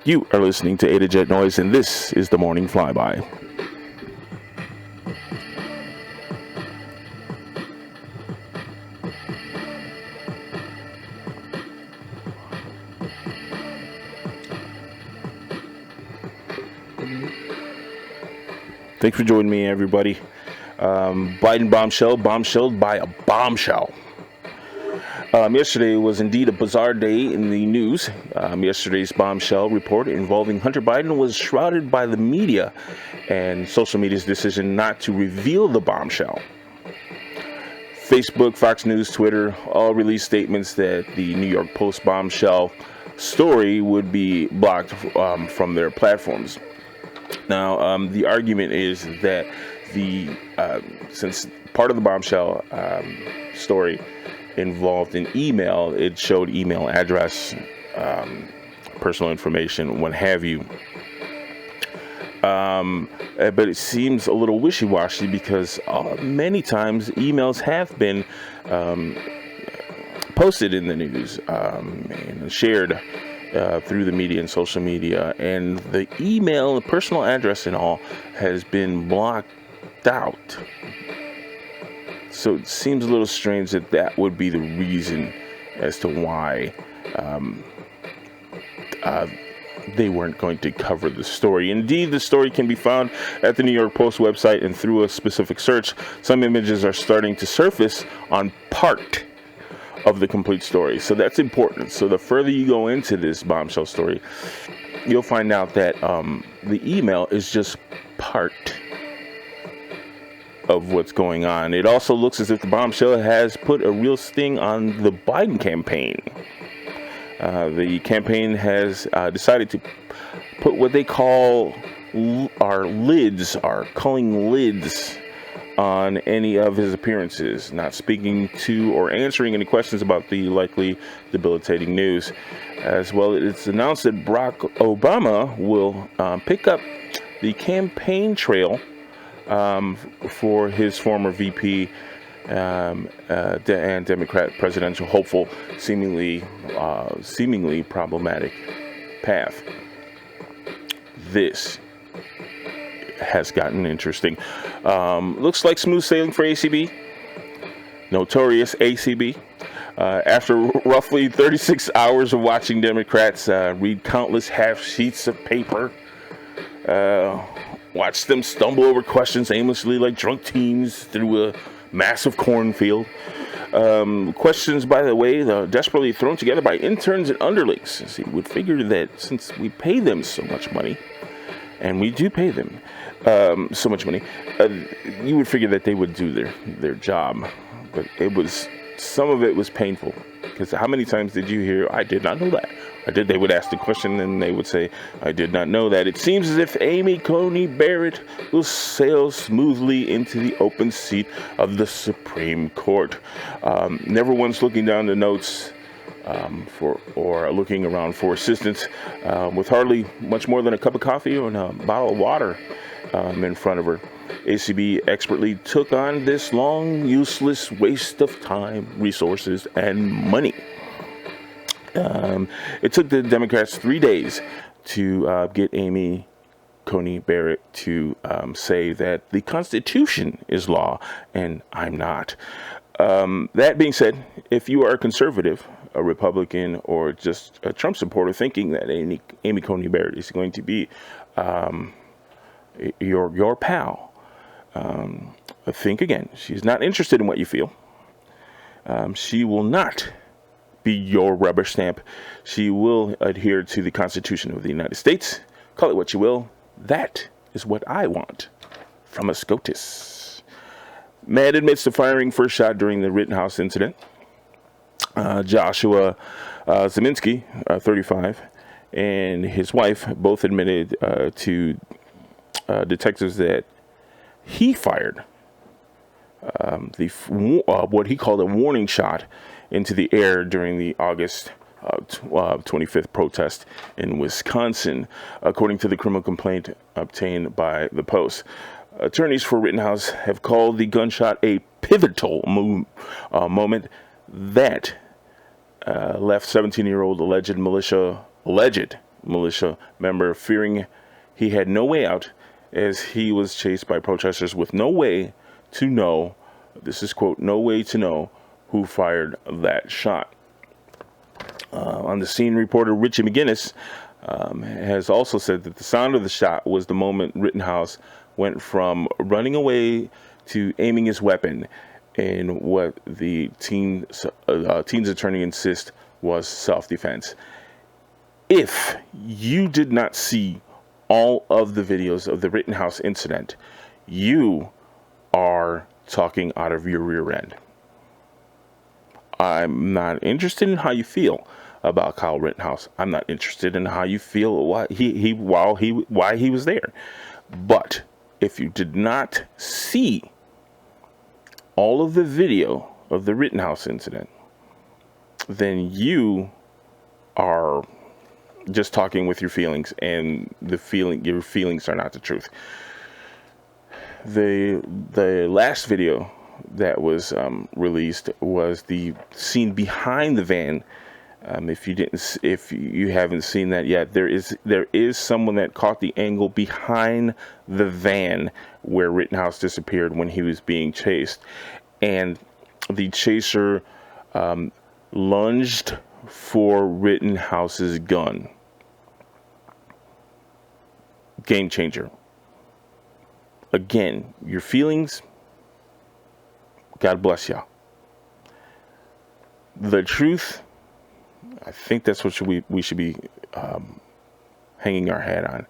You are listening to Jet Noise, and this is the Morning Flyby. Thanks for joining me, everybody. Biden bombshelled by a bombshell. Yesterday was indeed a bizarre day in the news. Yesterday's bombshell report involving Hunter Biden was shrouded by the media and social media's decision not to reveal the bombshell. Facebook, Fox News, Twitter all released statements that the New York Post bombshell story would be blocked from their platforms. Now, the argument is that since part of the bombshell story involved in email, it showed email address, personal information, what have you. But it seems a little wishy-washy because many times emails have been posted in the news and shared through the media and social media, and the email, the personal address and all has been blocked out. So it seems a little strange that would be the reason as to why they weren't going to cover the story. Indeed, the story can be found at the New York Post website, and through a specific search, some images are starting to surface on part of the complete story. So that's important. So the further you go into this bombshell story, you'll find out that the email is just part of what's going on. It also looks as if the bombshell has put a real sting on the Biden campaign. The campaign has decided to put what they call culling lids on any of his appearances, not speaking to or answering any questions about the likely debilitating news. As well, it's announced that Barack Obama will pick up the campaign trail for his former VP and Democrat presidential hopeful, seemingly problematic path. This has gotten interesting. Looks like smooth sailing for ACB. Notorious ACB. After roughly 36 hours of watching Democrats read countless half sheets of paper, watch them stumble over questions aimlessly like drunk teens through a massive cornfield. Questions, by the way, desperately thrown together by interns and underlings. So you would figure that since we pay them so much money, and we do pay them so much money, you would figure that they would do their job. But some of it was painful, because how many times did you hear, "I did not know that"? They would ask the question and they would say, "I did not know that." It seems as if Amy Coney Barrett will sail smoothly into the open seat of the Supreme Court. Never once looking down the notes or looking around for assistance, with hardly much more than a cup of coffee or a bottle of water in front of her. ACB expertly took on this long, useless waste of time, resources, and money. It took the Democrats 3 days to get Amy Coney Barrett to say that the Constitution is law and I'm not. That being said, if you are a conservative, a Republican, or just a Trump supporter thinking that Amy Coney Barrett is going to be your pal, think again. She's not interested in what you feel. She will not be your rubber stamp. She will adhere to the Constitution of the United States. Call it what you will. That is what I want from a SCOTUS. Man admits to firing first shot during the Rittenhouse incident. Joshua Zeminski, 35, and his wife both admitted to detectives that he fired what he called a warning shot into the air during the August 25th protest in Wisconsin, according to the criminal complaint obtained by the Post. Attorneys for Rittenhouse have called the gunshot a pivotal moment that left 17-year-old alleged militia member, fearing he had no way out as he was chased by protesters with no way to know, this is quote, no way to know who fired that shot. On the scene, reporter Richie McGinnis has also said that the sound of the shot was the moment Rittenhouse went from running away to aiming his weapon in what the teen's attorney insists was self-defense. If you did not see all of the videos of the Rittenhouse incident, you are talking out of your rear end. I'm not interested in how you feel about Kyle Rittenhouse. I'm not interested in how you feel why he was there. But if you did not see all of the video of the Rittenhouse incident, then you are just talking with your feelings, and your feelings are not the truth. The last video that was released was the scene behind the van. If you haven't seen that yet, there is someone that caught the angle behind the van where Rittenhouse disappeared when he was being chased, and the chaser lunged for Rittenhouse's gun. Game changer. Again, your feelings, God bless y'all. The truth, I think that's what we should be hanging our hat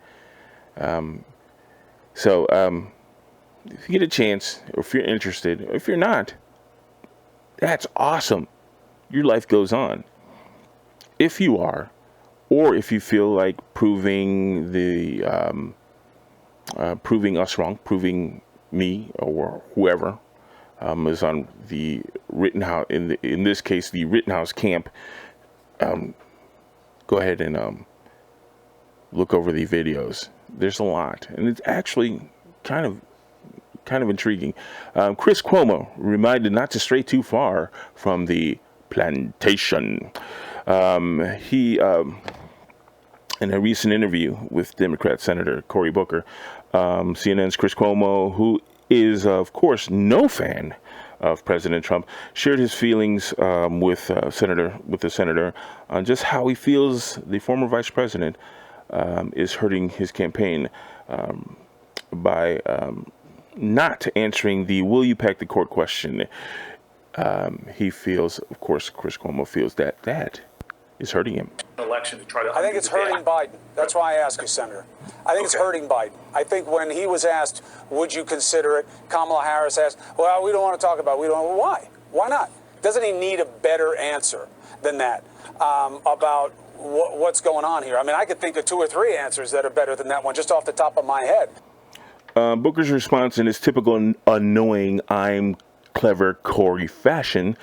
on. So if you get a chance, or if you're interested, or if you're not, that's awesome. Your life goes on. If you are, or if you feel like proving us wrong, proving me or whoever is on the Rittenhouse, in this case the Rittenhouse camp, go ahead and look over the videos. There's a lot, and it's actually kind of intriguing. Chris Cuomo reminded not to stray too far from the plantation. He in a recent interview with Democrat Senator Cory Booker, CNN's Chris Cuomo, who is, of course, no fan of President Trump, shared his feelings with the senator on just how he feels the former vice president is hurting his campaign by not answering the "Will you pack the court?" question. He feels, of course, Chris Cuomo feels that is hurting him. Election to try to I think it's hurting Biden. That's why I ask you, Senator. I think it's hurting Biden. I think when he was asked, would you consider it, Kamala Harris asked, well, we don't want to talk about it. We don't. Well, why? Why not? Doesn't he need a better answer than that about what's going on here? I mean, I could think of 2 or 3 answers that are better than that one just off the top of my head. Booker's response in his typical annoying I'm clever Cory fashion,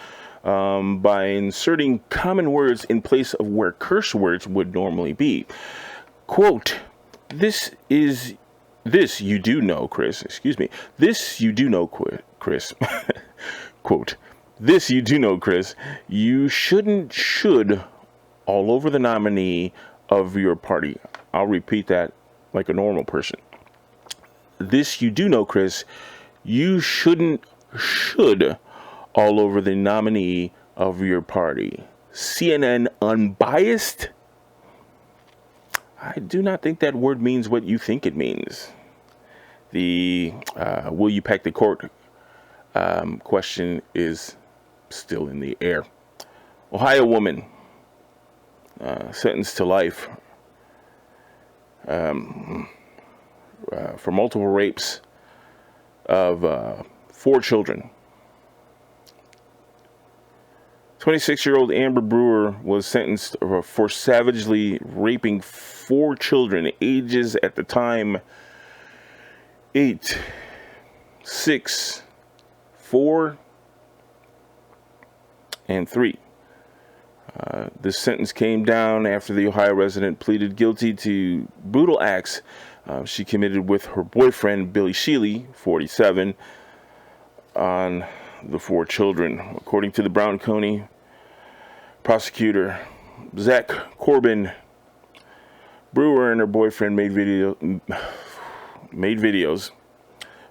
by inserting common words in place of where curse words would normally be. Quote, this you do know, Chris. Excuse me. This you do know, Chris. Quote, this you do know, Chris. You should all over the nominee of your party. I'll repeat that like a normal person. This you do know, Chris. You should all over the nominee of your party. CNN unbiased? I do not think that word means what you think it means. The will you pack the court question is still in the air. Ohio woman sentenced to life for multiple rapes of 4 children. 26-year-old Amber Brewer was sentenced for savagely raping 4 children, ages at the time 8, 6, 4, and 3. This sentence came down after the Ohio resident pleaded guilty to brutal acts she committed with her boyfriend, Billy Shealy, 47, on the 4 children. According to the Brown County prosecutor, Zach Corbin, Brewer and her boyfriend made videos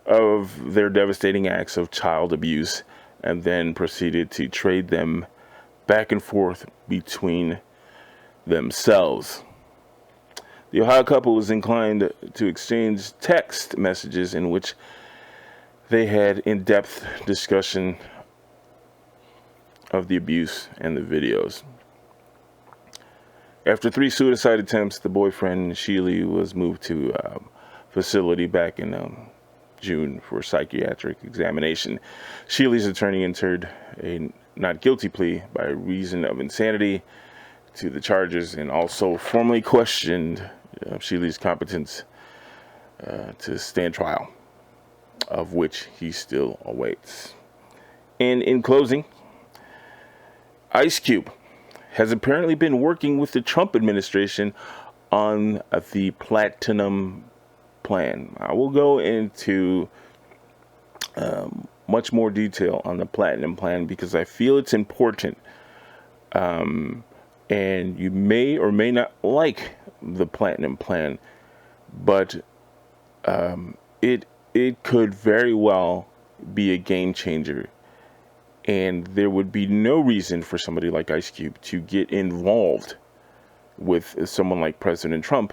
of their devastating acts of child abuse and then proceeded to trade them back and forth between themselves. The Ohio couple was inclined to exchange text messages in which they had in-depth discussion of the abuse and the videos. After 3 suicide attempts, the boyfriend, Sheely, was moved to a facility back in June for psychiatric examination. Sheely's attorney entered a not guilty plea by reason of insanity to the charges and also formally questioned Sheely's competence to stand trial, of which he still awaits. And in closing, Ice Cube has apparently been working with the Trump administration on the Platinum Plan. I will go into much more detail on the Platinum Plan because I feel it's important. And you may or may not like the Platinum Plan, but it could very well be a game changer. And there would be no reason for somebody like Ice Cube to get involved with someone like President Trump,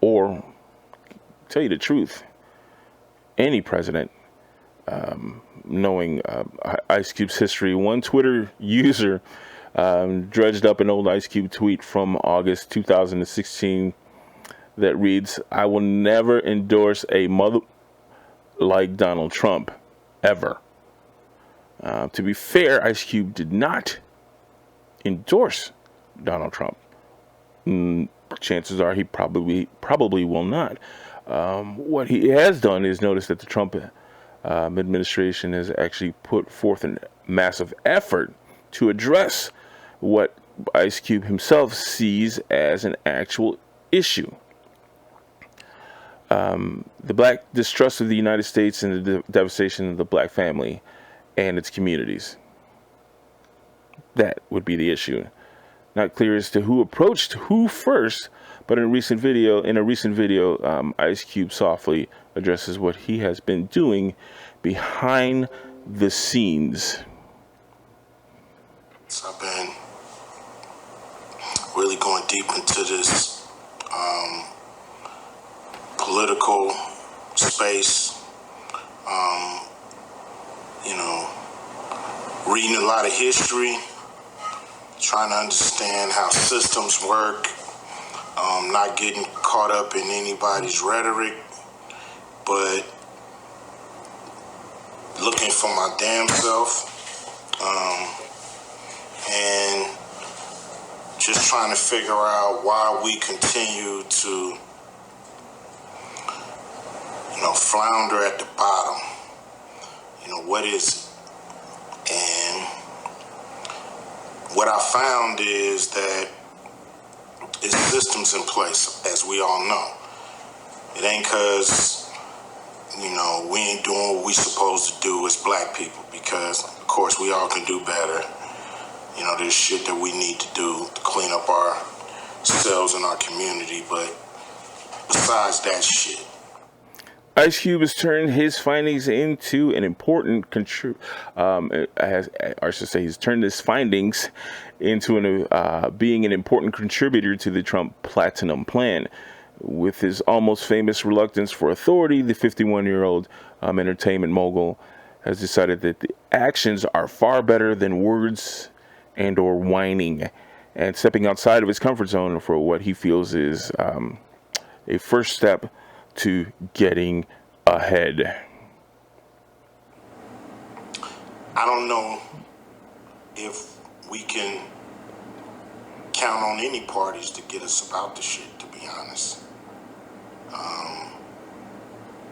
or, tell you the truth, any president, knowing Ice Cube's history. One Twitter user dredged up an old Ice Cube tweet from August 2016 that reads, "I will never endorse a mother like Donald Trump, ever." To be fair, Ice Cube did not endorse Donald Trump. Chances are he probably will not. What he has done is notice that the Trump administration has actually put forth a massive effort to address what Ice Cube himself sees as an actual issue. The black distrust of the United States and the devastation of the black family and its communities. That would be the issue. Not clear as to who approached who first, but in a recent video, Ice Cube softly addresses what he has been doing behind the scenes. So I've been really going deep into this political space. Reading a lot of history, trying to understand how systems work, not getting caught up in anybody's rhetoric, but looking for my damn self, and just trying to figure out why we continue to, flounder at the bottom. What is it? And what I found is that it's systems in place, as we all know. It ain't because, we ain't doing what we supposed to do as black people, because, of course, we all can do better. There's shit that we need to do to clean up ourselves and our community, but besides that shit, Ice Cube has turned his findings into an important he's turned his findings into being an important contributor to the Trump Platinum Plan. With his almost famous reluctance for authority, the 51-year-old entertainment mogul has decided that the actions are far better than words and or whining, and stepping outside of his comfort zone for what he feels is a first step to getting ahead. I don't know if we can count on any parties to get us about the shit, to be honest.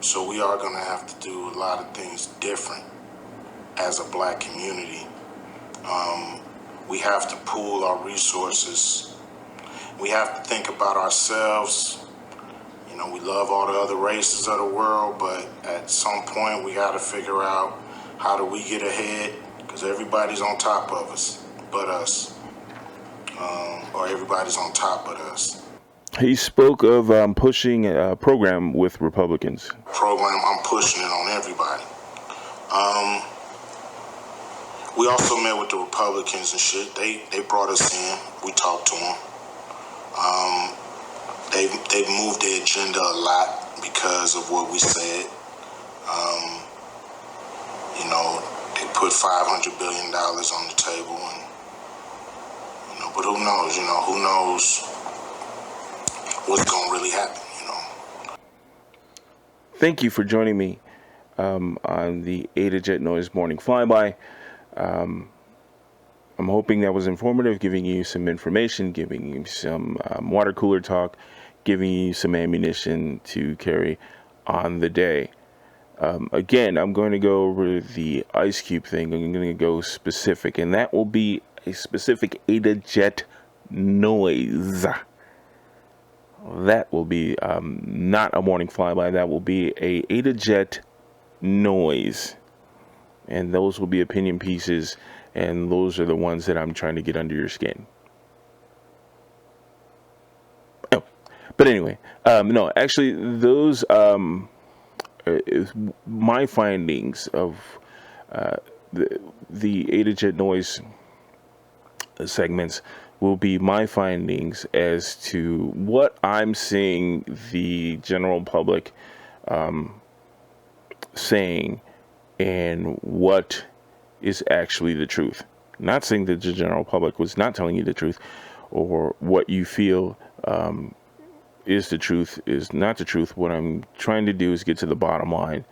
So we are going to have to do a lot of things different as a black community. We have to pool our resources. We have to think about ourselves. We love all the other races of the world, but at some point we got to figure out how do we get ahead, because everybody's on top of us but us, or everybody's on top of us. He spoke of pushing a program with Republicans. Program, I'm pushing it on everybody. We also met with the Republicans and shit. They brought us in. We talked to them. They've moved their agenda a lot because of what we said. You know, they put $500 billion on the table, and you know, but who knows? You know, who knows what's gonna really happen? You know. Thank you for joining me on the Jet Noise Morning Flyby. I'm hoping that was informative, giving you some information, giving you some water cooler talk, giving you some ammunition to carry on the day. Again, I'm going to go over the Ice Cube thing. I'm going to go specific, and that will be a specific Jet Noise. That will be not a morning flyby. That will be a Jet Noise. And those will be opinion pieces, and those are the ones that I'm trying to get under your skin. Oh, but anyway, no, actually, those my findings of the Jet Noise segments will be my findings as to what I'm seeing the general public saying and what is actually the truth. Not saying that the general public was not telling you the truth, or what you feel is the truth is not the truth. What I'm trying to do is get to the bottom line.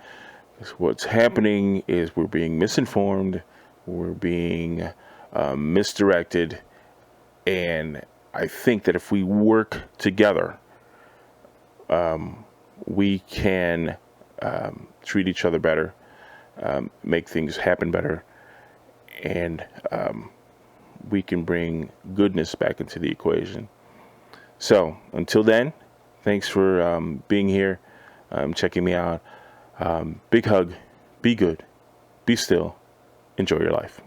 What's happening is we're being misinformed, we're being misdirected, and I think that if we work together, we can treat each other better, make things happen better, and we can bring goodness back into the equation. So until then, thanks for being here, checking me out. Big hug, be good, be still, enjoy your life.